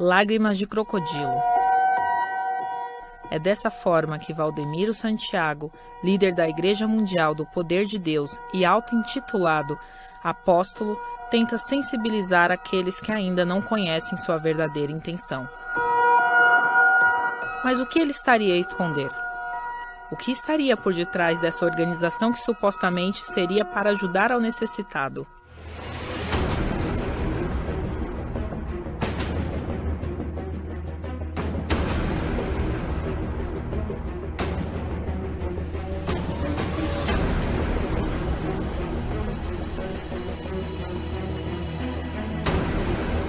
Lágrimas de crocodilo. É dessa forma que Valdemiro Santiago, líder da Igreja Mundial do Poder de Deus e auto-intitulado apóstolo, tenta sensibilizar aqueles que ainda não conhecem sua verdadeira intenção. Mas o que ele estaria a esconder? O que estaria por detrás dessa organização que supostamente seria para ajudar ao necessitado?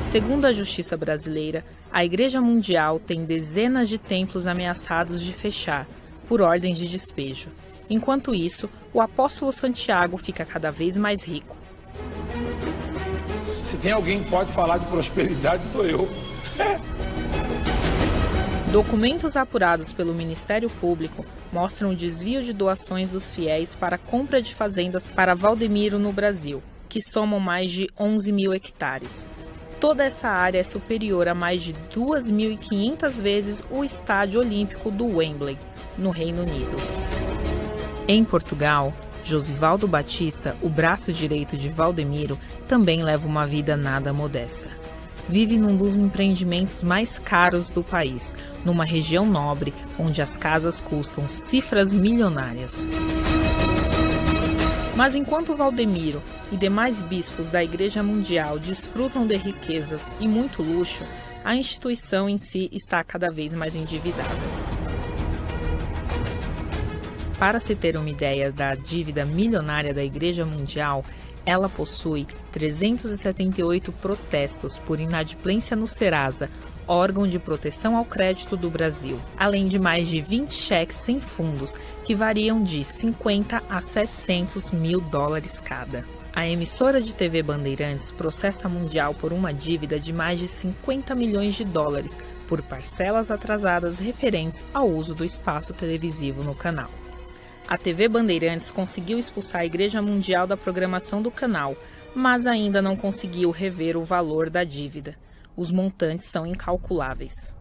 Segundo a Justiça brasileira, a Igreja Mundial tem dezenas de templos ameaçados de fechar, por ordens de despejo. Enquanto isso, o apóstolo Santiago fica cada vez mais rico. Se tem alguém que pode falar de prosperidade, sou eu. Documentos apurados pelo Ministério Público mostram o desvio de doações dos fiéis para a compra de fazendas para Valdemiro no Brasil, que somam mais de 11 mil hectares. Toda essa área é superior a mais de 2.500 vezes o estádio olímpico do Wembley, no Reino Unido. Em Portugal, Josivaldo Batista, o braço direito de Valdemiro, também leva uma vida nada modesta. Vive num dos empreendimentos mais caros do país, numa região nobre, onde as casas custam cifras milionárias. Mas enquanto Valdemiro e demais bispos da Igreja Mundial desfrutam de riquezas e muito luxo, a instituição em si está cada vez mais endividada. Para se ter uma ideia da dívida milionária da Igreja Mundial, ela possui 378 protestos por inadimplência no Serasa, órgão de proteção ao crédito do Brasil, além de mais de 20 cheques sem fundos, que variam de 50 a 700 mil dólares cada. A emissora de TV Bandeirantes processa a Mundial por uma dívida de mais de 50 milhões de dólares por parcelas atrasadas referentes ao uso do espaço televisivo no canal. A TV Bandeirantes conseguiu expulsar a Igreja Mundial da programação do canal, mas ainda não conseguiu rever o valor da dívida. Os montantes são incalculáveis.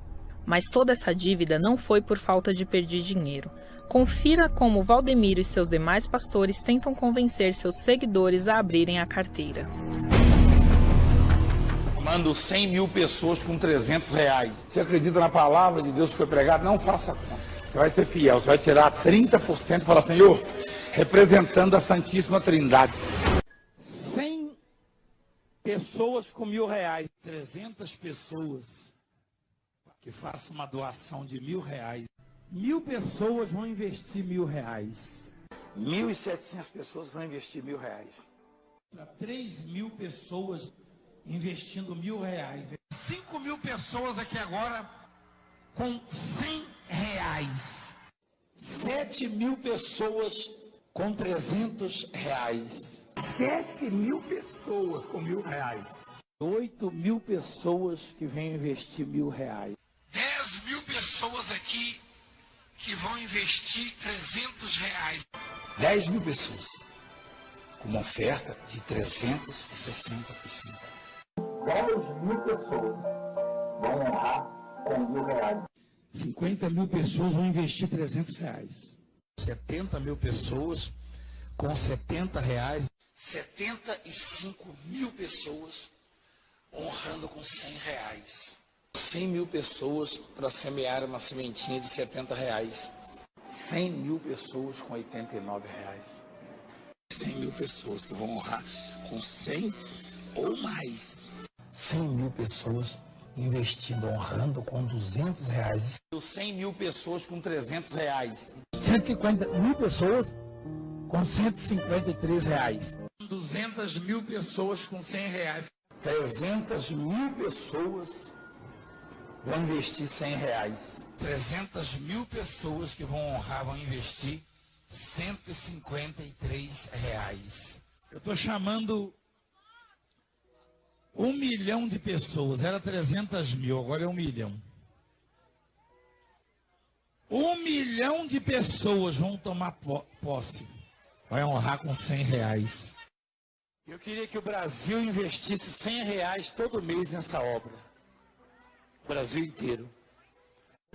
Mas toda essa dívida não foi por falta de perder dinheiro. Confira como Valdemiro e seus demais pastores tentam convencer seus seguidores a abrirem a carteira. Mando 100 mil pessoas com 300 reais. Você acredita na palavra de Deus que foi pregada? Não faça conta. Você vai ser fiel, você vai tirar 30% e falar, Senhor, representando a Santíssima Trindade. 100 pessoas com R$1.000. 300 pessoas que façam uma doação de R$1.000. 1.000 pessoas vão investir R$1.000. 1.700 pessoas vão investir R$1.000. Para 3.000 pessoas investindo R$1.000. 5.000 pessoas aqui agora com R$100. 7.000 pessoas com R$300. 7.000 pessoas com R$1.000. 8.000 pessoas que vêm investir R$1.000. 10.000 pessoas aqui que vão investir R$300. 10.000 pessoas com uma oferta de 365. 10.000 pessoas vão honrar com R$1.000. 50.000 pessoas vão investir R$300. 70.000 pessoas com R$70. 75.000 pessoas honrando com R$100. 100.000 pessoas para semear uma sementinha de R$70. 100.000 pessoas com R$89. 100.000 pessoas que vão honrar com 100 ou mais. 100.000 pessoas investindo, honrando com R$200. 100.000 pessoas com R$300. 150.000 pessoas com R$153. 200.000 pessoas com R$100. 300.000 pessoas vão investir R$100. 300.000 pessoas que vão honrar vão investir R$153. Eu estou chamando 1 milhão de pessoas. Era 300.000, agora é 1 milhão. 1 milhão de pessoas vão tomar posse. Vai honrar com R$100. Eu queria que o Brasil investisse R$100 todo mês nessa obra. Brasil inteiro.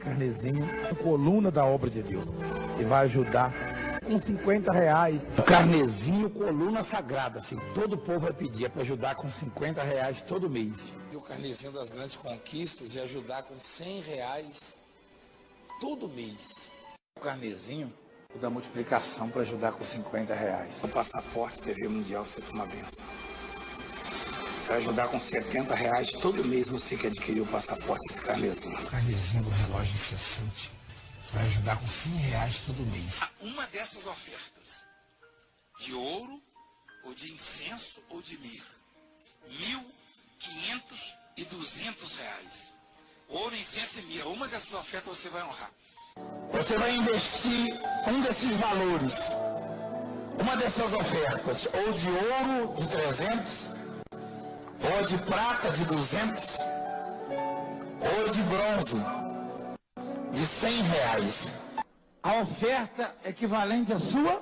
Carnezinho, coluna da obra de Deus, e vai ajudar com R$50. O carnezinho, coluna sagrada, assim, todo o povo vai pedir para ajudar com R$50 todo mês. E o carnezinho das grandes conquistas de ajudar com R$100 todo mês. O carnezinho o da multiplicação para ajudar com R$50. O passaporte TV Mundial, você toma a benção. Você vai ajudar com R$70 todo mês, você que adquiriu o passaporte, esse carnezinho. O carnezinho do relógio incessante. Você vai ajudar com R$100 todo mês. Uma dessas ofertas, de ouro, ou de incenso, ou de mirra, R$1.500 e R$200. Ouro, incenso e mirra, uma dessas ofertas você vai honrar. Você vai investir um desses valores, uma dessas ofertas, ou de ouro de 300, ou de prata de 200, ou de bronze de R$100. A oferta é equivalente à sua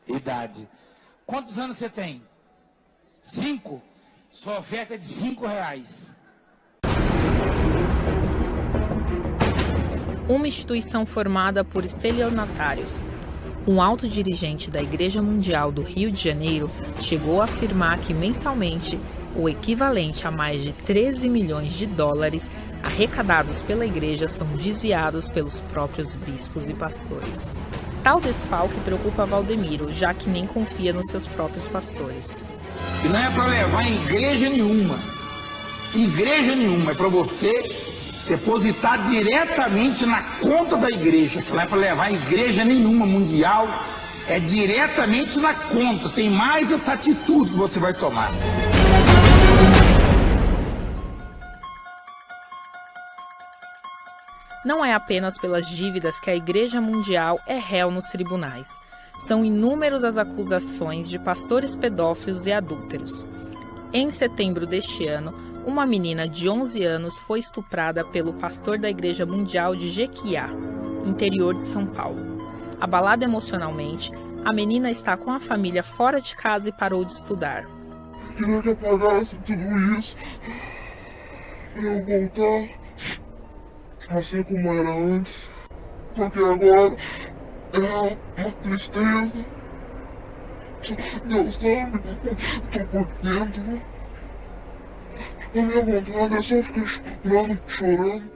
idade. Quantos anos você tem? 5? Sua oferta é de R$5. Uma instituição formada por estelionatários. Um alto dirigente da Igreja Mundial do Rio de Janeiro chegou a afirmar que mensalmente o equivalente a mais de 13 milhões de dólares arrecadados pela igreja são desviados pelos próprios bispos e pastores. Tal desfalque preocupa Valdemiro, já que nem confia nos seus próprios pastores. E não é para levar em igreja nenhuma. Igreja nenhuma, é para você depositar diretamente na conta da igreja, que não é para levar em igreja nenhuma mundial, é diretamente na conta. Tem mais essa atitude que você vai tomar. Não é apenas pelas dívidas que a Igreja Mundial é réu nos tribunais. São inúmeras as acusações de pastores pedófilos e adúlteros. Em setembro deste ano, uma menina de 11 anos foi estuprada pelo pastor da Igreja Mundial de Jequiá, interior de São Paulo. Abalada emocionalmente, a menina está com a família fora de casa e parou de estudar. Queria que apagasse tudo isso, para eu voltar assim como era antes, porque agora é uma tristeza. Deus sabe, tô por dentro. A minha vontade é só ficar chorando.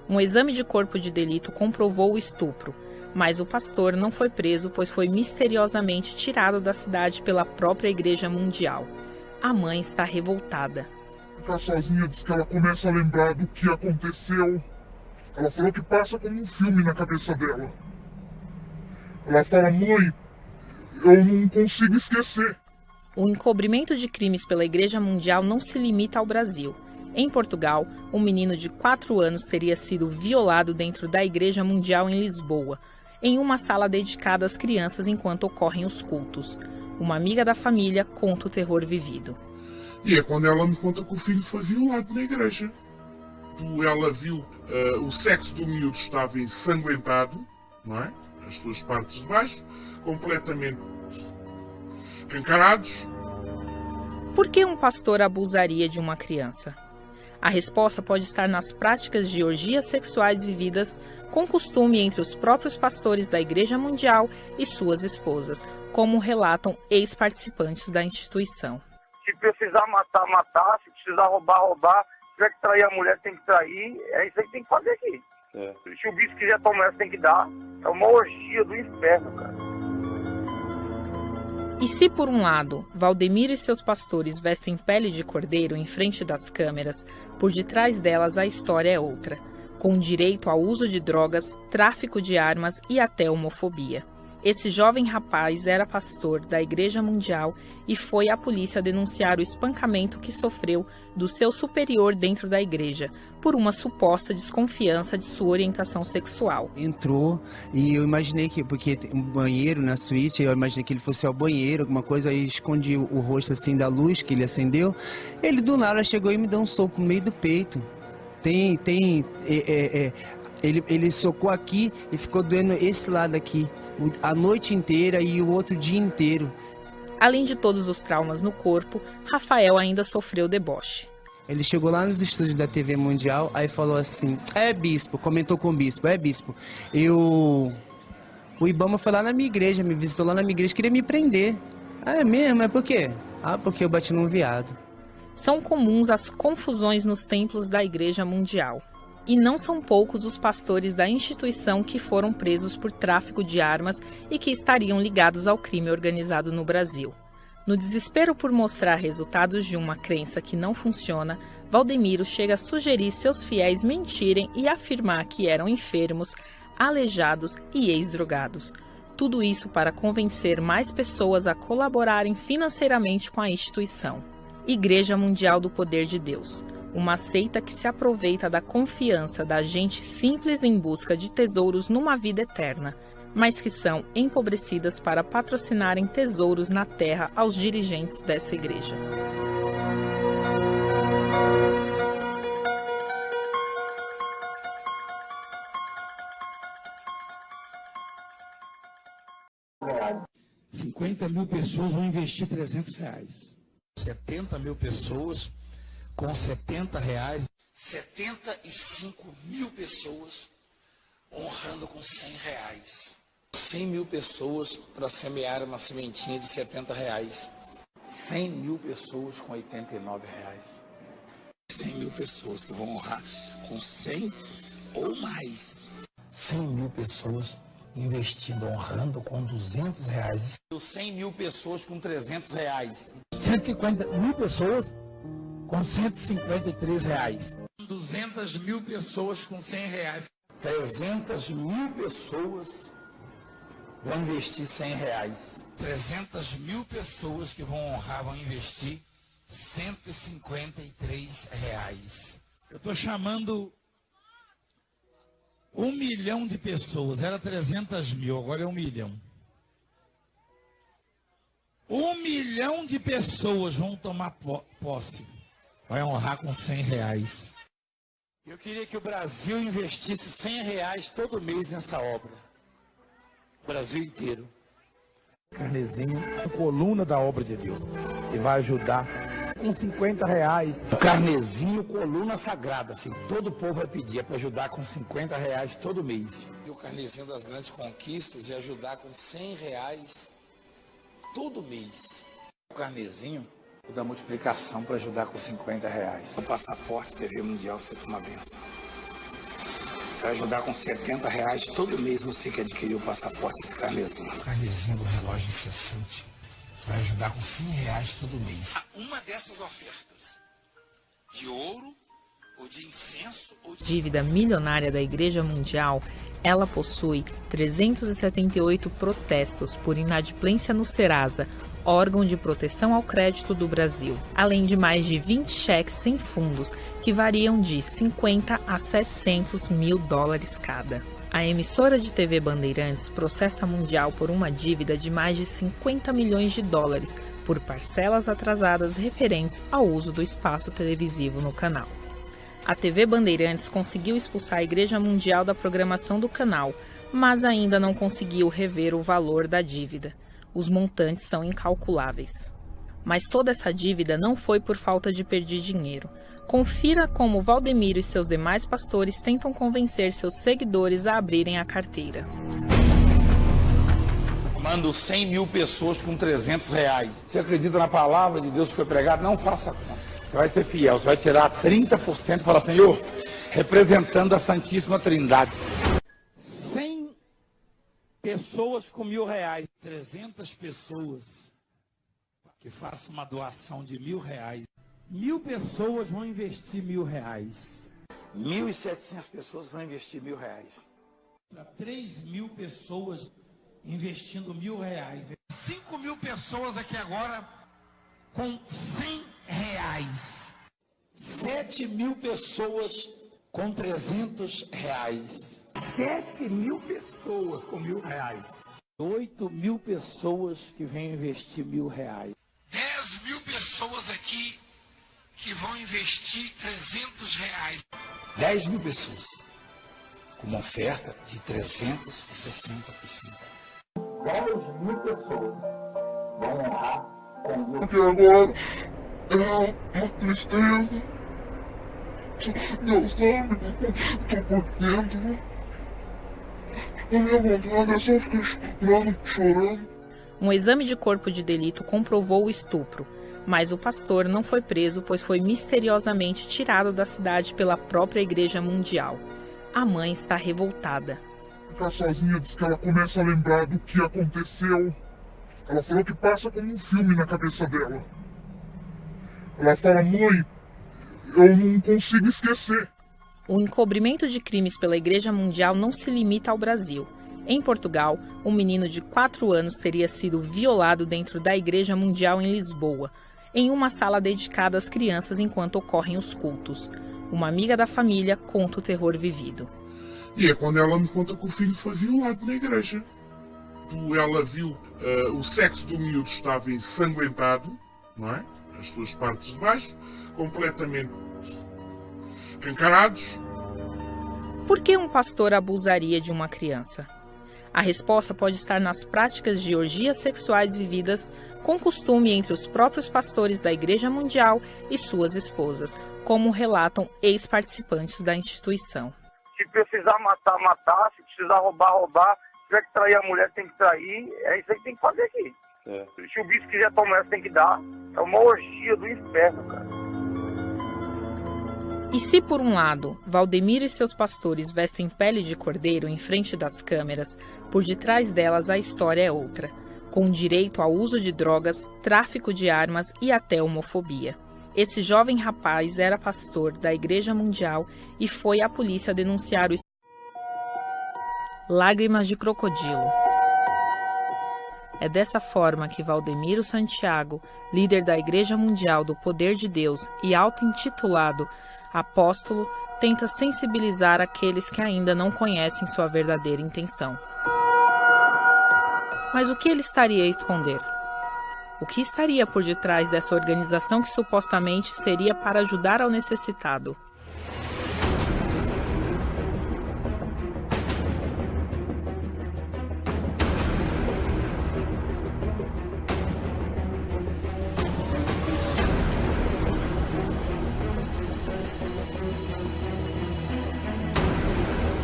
Um exame de corpo de delito comprovou o estupro, mas o pastor não foi preso, pois foi misteriosamente tirado da cidade pela própria Igreja Mundial. A mãe está revoltada. Ficar sozinha, diz que ela começa a lembrar do que aconteceu. Ela falou que passa como um filme na cabeça dela. Ela fala, mãe, eu não consigo esquecer. O encobrimento de crimes pela Igreja Mundial não se limita ao Brasil. Em Portugal, um menino de 4 anos teria sido violado dentro da Igreja Mundial em Lisboa, em uma sala dedicada às crianças enquanto ocorrem os cultos. Uma amiga da família conta o terror vivido. E é quando ela me conta que o filho foi violado na igreja. Ela viu o sexo do miúdo estava ensanguentado, não é? As suas partes de baixo, completamente escancarados. Por que um pastor abusaria de uma criança? A resposta pode estar nas práticas de orgias sexuais vividas com costume entre os próprios pastores da Igreja Mundial e suas esposas, como relatam ex-participantes da instituição. Se precisar matar, matar. Se precisar roubar, roubar. Se tiver que trair a mulher, tem que trair. É isso aí que tem que fazer aqui. Se o bicho quiser tomar essa, tem que dar. É uma orgia do inferno, cara. E se, por um lado, Valdemiro e seus pastores vestem pele de cordeiro em frente das câmeras, por detrás delas a história é outra, com direito ao uso de drogas, tráfico de armas e até homofobia. Esse jovem rapaz era pastor da Igreja Mundial e foi à polícia denunciar o espancamento que sofreu do seu superior dentro da igreja, por uma suposta desconfiança de sua orientação sexual. Entrou e eu imaginei que, porque tem um banheiro na suíte, eu imaginei que ele fosse ao banheiro, alguma coisa, aí escondi o rosto assim da luz que ele acendeu. Ele do nada chegou e me deu um soco no meio do peito. Ele socou aqui e ficou doendo esse lado aqui, a noite inteira e o outro dia inteiro. Além de todos os traumas no corpo, Rafael ainda sofreu deboche. Ele chegou lá nos estúdios da TV Mundial, aí falou assim, bispo, comentou com o bispo, bispo, o Ibama foi lá na minha igreja, me visitou lá na minha igreja, queria me prender. É mesmo? É por quê? Porque eu bati num viado. São comuns as confusões nos templos da Igreja Mundial. E não são poucos os pastores da instituição que foram presos por tráfico de armas e que estariam ligados ao crime organizado no Brasil. No desespero por mostrar resultados de uma crença que não funciona, Valdemiro chega a sugerir seus fiéis mentirem e afirmar que eram enfermos, aleijados e ex-drogados. Tudo isso para convencer mais pessoas a colaborarem financeiramente com a instituição. Igreja Mundial do Poder de Deus, uma seita que se aproveita da confiança da gente simples em busca de tesouros numa vida eterna, mas que são empobrecidas para patrocinarem tesouros na terra aos dirigentes dessa igreja. R$ 50 mil pessoas vão investir R$300. 70 mil pessoas com R$70. 75 mil pessoas honrando com R$100. 100 mil pessoas para semear uma sementinha de R$70. 100 mil pessoas com R$89. 100 mil pessoas que vão honrar com 100 ou mais. 100 mil pessoas investindo, honrando com R$200. 100 mil pessoas com R$300. 150 mil pessoas com R$153. 200 mil pessoas com R$100. 300 mil pessoas vão investir R$100. 300 mil pessoas que vão honrar vão investir R$153. Eu estou chamando 1 milhão de pessoas. Era 300 mil, agora é 1 milhão. 1 milhão de pessoas vão tomar posse. Vai honrar com R$100. Eu queria que o Brasil investisse R$100 todo mês nessa obra. O Brasil inteiro. Carnezinho, a coluna da obra de Deus. E vai ajudar com R$50. O carnezinho, coluna sagrada. Assim, todo o povo vai pedir para ajudar com R$50 todo mês. E o carnezinho das grandes conquistas de ajudar com R$100 todo mês. O carnezinho da multiplicação para ajudar com R$50. O passaporte TV Mundial, você toma benção. Você vai ajudar com R$70 todo mês, você que adquiriu o passaporte, esse carnezinho. O carnezinho do relógio incessante. Você vai ajudar com R$100 todo mês. Uma dessas ofertas, de ouro ou de incenso ou de... Dívida milionária da Igreja Mundial, ela possui 378 protestos por inadimplência no Serasa, órgão de proteção ao crédito do Brasil, além de mais de 20 cheques sem fundos, que variam de 50 a 700 mil dólares cada. A emissora de TV Bandeirantes processa a Mundial por uma dívida de mais de 50 milhões de dólares por parcelas atrasadas referentes ao uso do espaço televisivo no canal. A TV Bandeirantes conseguiu expulsar a Igreja Mundial da programação do canal, mas ainda não conseguiu rever o valor da dívida. Os montantes são incalculáveis. Mas toda essa dívida não foi por falta de pedir dinheiro. Confira como Valdemiro e seus demais pastores tentam convencer seus seguidores a abrirem a carteira. Mando 100 mil pessoas com R$300. Você acredita na palavra de Deus que foi pregada? Não faça conta. Você vai ser fiel, você vai tirar 30% e falar, Senhor, representando a Santíssima Trindade. 100 pessoas com R$1.000. 300 pessoas que façam uma doação de R$1.000. 1.000 pessoas vão investir R$1.000. 1.700 pessoas vão investir R$1.000. Para 3.000 pessoas investindo R$1.000. 5.000 pessoas aqui agora com R$100. 7.000 pessoas com R$300. 7.000 pessoas com R$1.000. 8.000 pessoas que vêm investir R$1.000. 10.000 pessoas aqui que vão investir R$300. 10.000 pessoas com uma oferta de 365. 10.000 pessoas vão honrar com... Porque agora é uma tristeza, Deus sabe, tô por dentro. A minha vontade é só ficar chorando. Um exame de corpo de delito comprovou o estupro, mas o pastor não foi preso, pois foi misteriosamente tirado da cidade pela própria Igreja Mundial. A mãe está revoltada. Ficar sozinha, diz que ela começa a lembrar do que aconteceu. Ela falou que passa como um filme na cabeça dela. Ela fala, mãe, eu não consigo esquecer. O encobrimento de crimes pela Igreja Mundial não se limita ao Brasil. Em Portugal, um menino de 4 anos teria sido violado dentro da Igreja Mundial em Lisboa, em uma sala dedicada às crianças enquanto ocorrem os cultos. Uma amiga da família conta o terror vivido. E é quando ela me conta que o filho foi violado na igreja. Ela viu o sexo do miúdo estava ensanguentado, não é? As suas partes de baixo, completamente escancarados. Por que um pastor abusaria de uma criança? A resposta pode estar nas práticas de orgias sexuais vividas com costume entre os próprios pastores da Igreja Mundial e suas esposas, como relatam ex-participantes da instituição. Se precisar matar, matar. Se precisar roubar, roubar. Se tiver que trair a mulher, tem que trair. É isso aí que tem que fazer aqui. Se o bispo quiser tomar, tem que dar. É uma orgia do inferno, cara. E se, por um lado, Valdemiro e seus pastores vestem pele de cordeiro em frente das câmeras, por detrás delas a história é outra, com direito ao uso de drogas, tráfico de armas e até homofobia. Esse jovem rapaz era pastor da Igreja Mundial e foi à polícia denunciar o Lágrimas de crocodilo. É dessa forma que Valdemiro Santiago, líder da Igreja Mundial do Poder de Deus e auto-intitulado apóstolo, tenta sensibilizar aqueles que ainda não conhecem sua verdadeira intenção. Mas o que ele estaria a esconder? O que estaria por detrás dessa organização que supostamente seria para ajudar ao necessitado?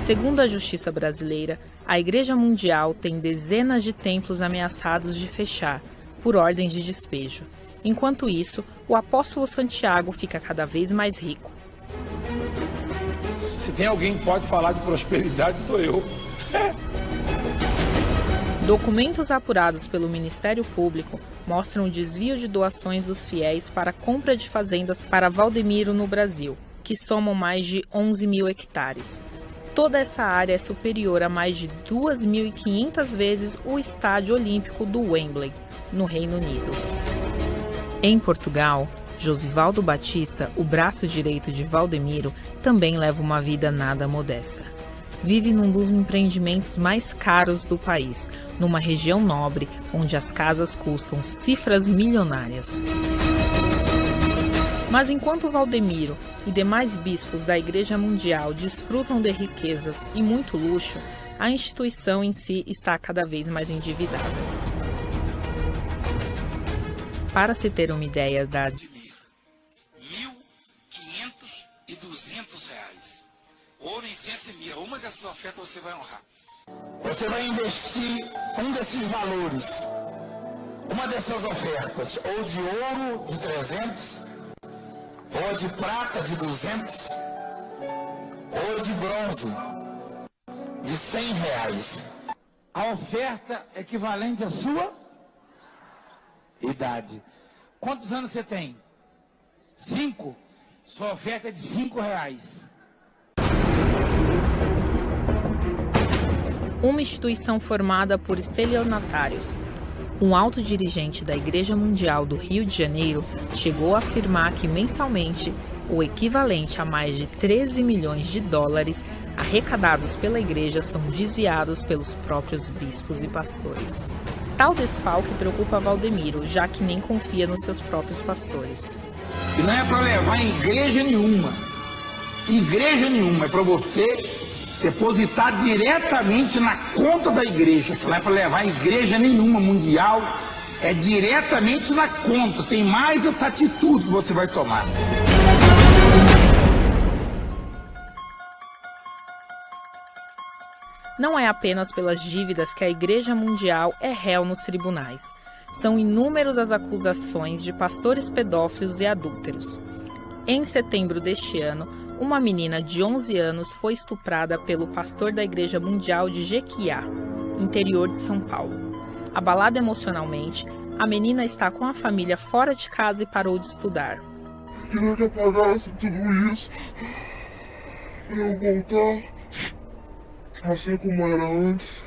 Segundo a Justiça brasileira, a Igreja Mundial tem dezenas de templos ameaçados de fechar, por ordem de despejo. Enquanto isso, o apóstolo Santiago fica cada vez mais rico. Se tem alguém que pode falar de prosperidade, sou eu. Documentos apurados pelo Ministério Público mostram o desvio de doações dos fiéis para a compra de fazendas para Valdemiro no Brasil, que somam mais de 11 mil hectares. Toda essa área é superior a mais de 2.500 vezes o Estádio Olímpico do Wembley, no Reino Unido. Em Portugal, Josivaldo Batista, o braço direito de Valdemiro, também leva uma vida nada modesta. Vive num dos empreendimentos mais caros do país, numa região nobre onde as casas custam cifras milionárias. Mas enquanto Valdemiro e demais bispos da Igreja Mundial desfrutam de riquezas e muito luxo, a instituição em si está cada vez mais endividada. Para se ter uma ideia da... R$ 1.500 e R$200. Ouro, incenso e mirra. Uma dessas ofertas você vai honrar. Você vai investir um desses valores, uma dessas ofertas, ou de ouro de 300, ou de prata de 200, ou de bronze de R$100. A oferta equivalente à sua idade. Quantos anos você tem? 5? Sua oferta é de R$5. Uma instituição formada por estelionatários. Um alto dirigente da Igreja Mundial do Rio de Janeiro chegou a afirmar que mensalmente o equivalente a mais de 13 milhões de dólares arrecadados pela igreja são desviados pelos próprios bispos e pastores. Tal desfalque preocupa Valdemiro, já que nem confia nos seus próprios pastores. E não é para levar em igreja nenhuma. Igreja nenhuma. É para você depositar diretamente na conta da igreja. Que não é para levar em igreja nenhuma mundial. É diretamente na conta. Tem mais essa atitude que você vai tomar. Não é apenas pelas dívidas que a Igreja Mundial é réu nos tribunais. São inúmeras as acusações de pastores pedófilos e adúlteros. Em setembro deste ano, uma menina de 11 anos foi estuprada pelo pastor da Igreja Mundial de Jequiá, interior de São Paulo. Abalada emocionalmente, a menina está com a família fora de casa e parou de estudar. Queria que apagasse tudo isso, para eu voltar assim como era antes.